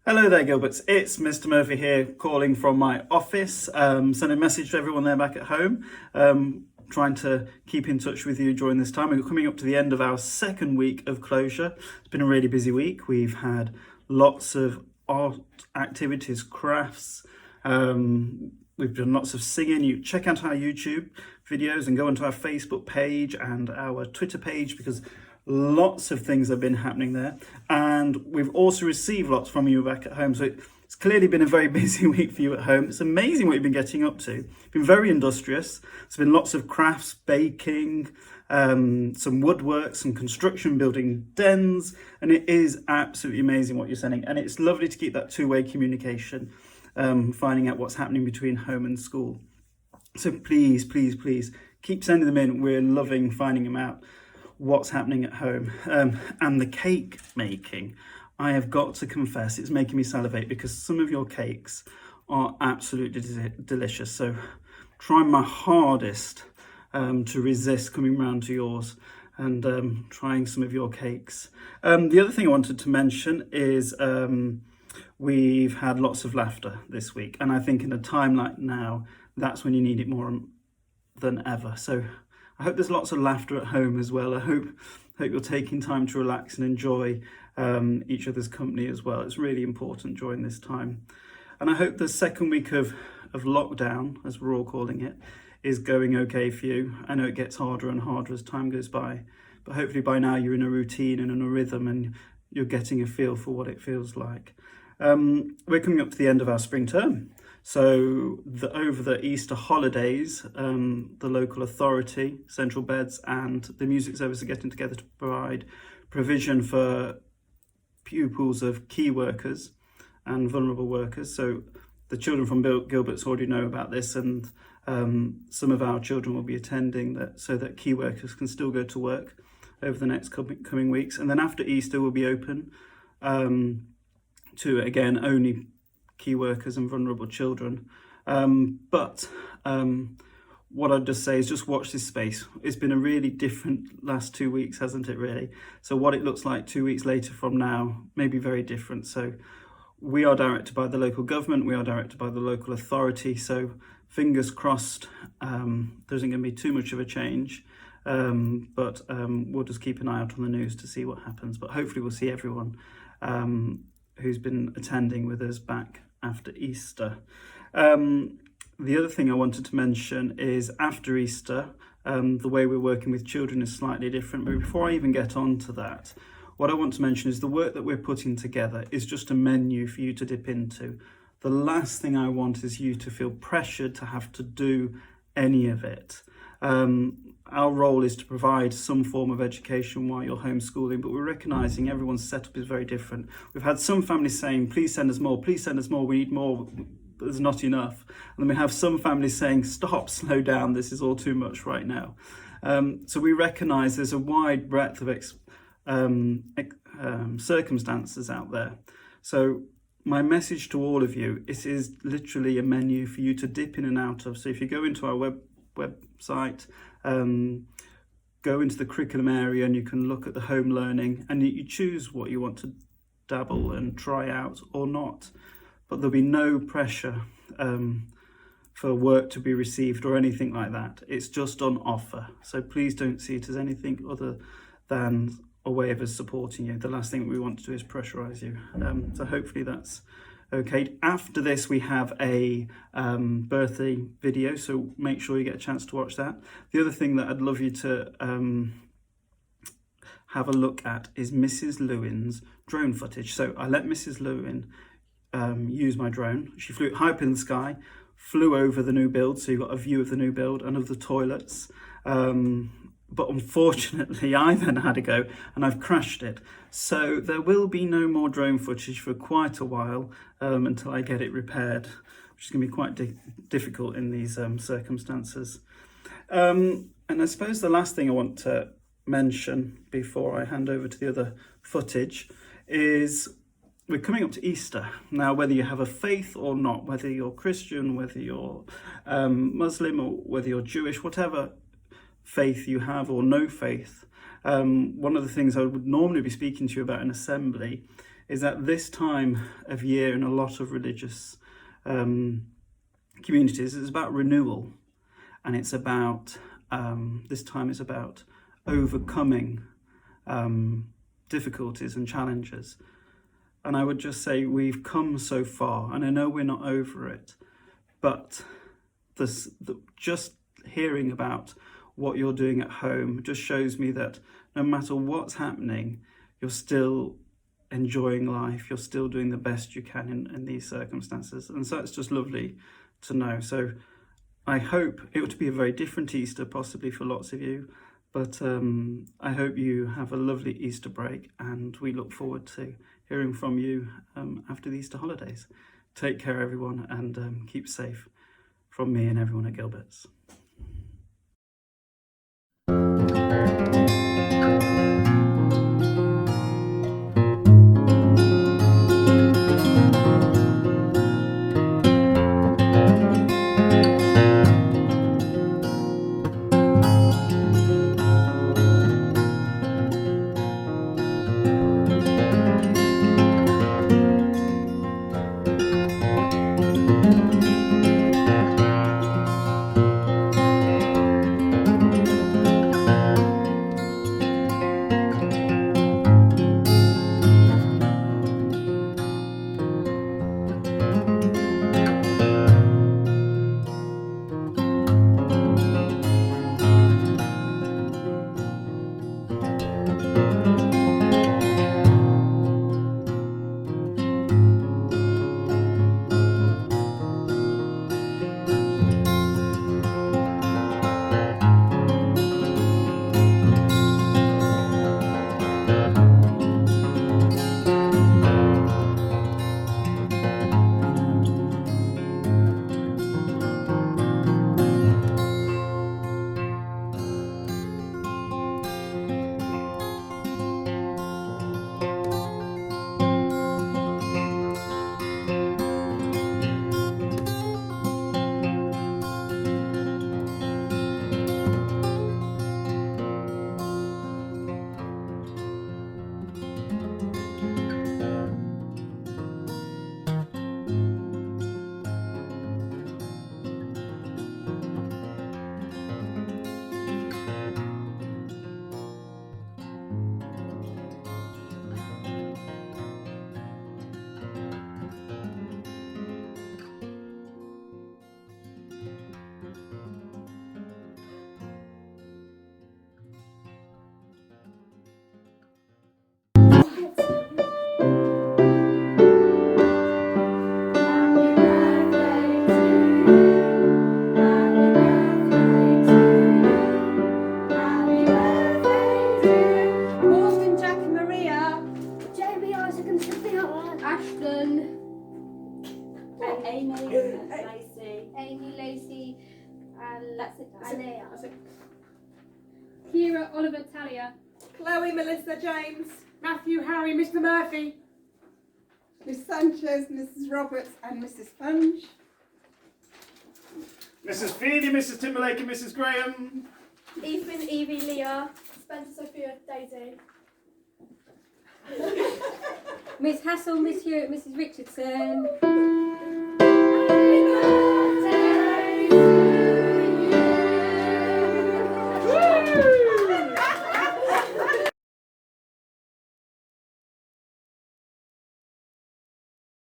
Hello there, Gilberts. It's Mr. Murphy here, calling from my office. Sending a message to everyone there back at home. Trying to keep in touch with you during this time. We're coming up to the end of our second week of closure. It's been a really busy week. We've had lots of art activities, crafts. We've done lots of singing. You check out our YouTube videos and go onto our Facebook page and our Twitter page because lots of things have been happening there, and we've also received lots from you back at home. So it's clearly been a very busy week for you at home. It's amazing what you've been getting up to. You've been very industrious. There's been lots of crafts, baking, some woodwork, some construction, building dens, and it is absolutely amazing what you're sending. And it's lovely to keep that two-way communication, finding out what's happening between home and school. So please, please, please keep sending them in. We're loving finding them out, what's happening at home. And the cake making, I have got to confess, it's making me salivate because some of your cakes are absolutely delicious. So trying my hardest to resist coming round to yours and trying some of your cakes. The other thing I wanted to mention is we've had lots of laughter this week, and I think in a time like now, that's when you need it more than ever. So I hope there's lots of laughter at home as well. I hope you're taking time to relax and enjoy each other's company as well. It's really important during this time. And I hope the second week of lockdown, as we're all calling it, is going okay for you. I know it gets harder and harder as time goes by, but hopefully by now you're in a routine and in a rhythm and you're getting a feel for what it feels like. We're coming up to the end of our spring term. So over the Easter holidays, the local authority, Central Beds and the music service are getting together to provide provision for pupils of key workers and vulnerable workers. So the children from Gilbert's already know about this, and some of our children will be attending that so that key workers can still go to work over the next coming weeks. And then after Easter will be open to, again, only key workers and vulnerable children. But what I'd just say is just watch this space. It's been a really different last 2 weeks, hasn't it, really? So what it looks like 2 weeks later from now may be very different. So we are directed by the local government, we are directed by the local authority. So fingers crossed, there isn't going to be too much of a change. But we'll just keep an eye out on the news to see what happens. But hopefully we'll see everyone who's been attending with us back after Easter. The other thing I wanted to mention is after Easter, the way we're working with children is slightly different. But before I even get on to that, what I want to mention is the work that we're putting together is just a menu for you to dip into. The last thing I want is you to feel pressured to have to do any of it. Our role is to provide some form of education while you're homeschooling, but we're recognising everyone's setup is very different. We've had some families saying, please send us more, we need more, but there's not enough. And then we have some families saying, stop, slow down, this is all too much right now. So we recognise there's a wide breadth of circumstances out there. So my message to all of you, it is literally a menu for you to dip in and out of. So if you go into our website, go into the curriculum area and you can look at the home learning and you choose what you want to dabble and try out or not. But there'll be no pressure for work to be received or anything like that. It's just on offer. So please don't see it as anything other than a way of us supporting you. The last thing we want to do is pressurise you. So hopefully that's okay. After this, we have a birthday video, so make sure you get a chance to watch that. The other thing that I'd love you to have a look at is Mrs. Lewin's drone footage. So I let Mrs. Lewin use my drone. She flew high up in the sky, flew over the new build, so you got a view of the new build and of the toilets. But unfortunately, I then had to go and I've crashed it. So there will be no more drone footage for quite a while until I get it repaired, which is going to be quite difficult in these circumstances. And I suppose the last thing I want to mention before I hand over to the other footage is we're coming up to Easter. Now, whether you have a faith or not, whether you're Christian, whether you're Muslim or whether you're Jewish, whatever faith you have or no faith, One of the things I would normally be speaking to you about in assembly is that this time of year in a lot of religious communities is about renewal, and it's about this time is about overcoming difficulties and challenges. And I would just say we've come so far, and I know we're not over it, but just hearing about what you're doing at home just shows me that no matter what's happening, you're still enjoying life, you're still doing the best you can in these circumstances. And so it's just lovely to know. So I hope it would be a very different Easter possibly for lots of you, but I hope you have a lovely Easter break, and we look forward to hearing from you after the Easter holidays. Take care everyone, and keep safe from me and everyone at Gilbert's. Kira, Oliver, Talia. Chloe, Melissa, James. Matthew, Harry, Mr. Murphy. Miss Sanchez, Mrs. Roberts and Mrs. Sponge. Mrs. Feedy, Mrs. Timberlake and Mrs. Graham. Ethan, Evie, Leah. Spencer, Sophia, Daisy. Miss Hassel, Miss Hewitt, Mrs. Richardson.